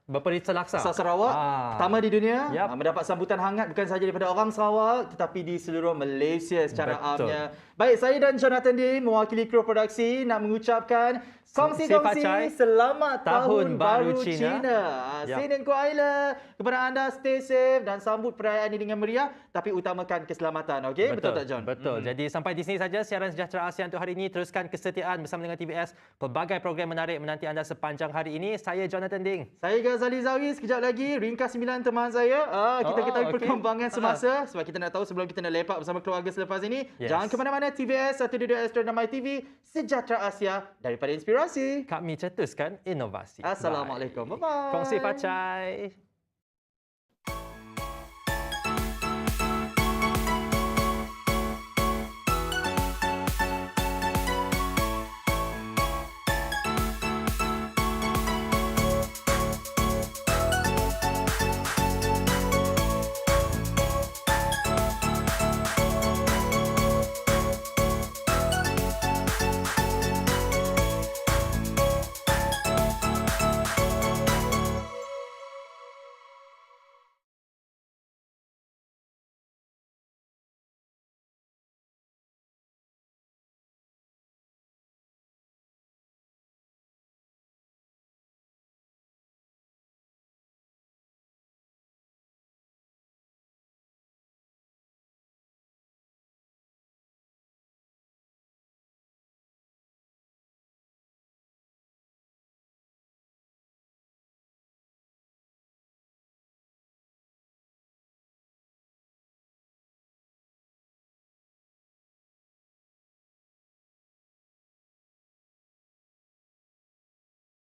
berperisa laksa Sarawak pertama di dunia, mendapat sambutan hangat bukan saja daripada orang Sarawak tetapi di seluruh Malaysia secara amnya. Baik, saya dan Jonathan Ding mewakili kru produksi nak mengucapkan kongsi-kongsi selamat Tahun Baru Cina. Sinin Kuala Aila. Kepada anda, stay safe dan sambut perayaan ini dengan meriah, tapi utamakan keselamatan. Okey, betul tak John? Betul. Jadi sampai di sini saja siaran Sejahtera Asia untuk hari ini. Teruskan kesetiaan bersama dengan TVS. Pelbagai program menarik menanti anda sepanjang hari ini. Saya Jonathan Ding. Saya Ghaz Zawawi. Sekejap lagi ringkas 9 teman saya. Kita ketahui perkembangan semasa sebab kita nak tahu sebelum kita nak lepak bersama keluarga selepas ini. Jangan ke mana-mana. TVS 122 dan MYTV Sejahtera Asia daripada Inspirasi. Kami cetuskan inovasi. Assalamualaikum. Bye-bye. Kongsi pacai.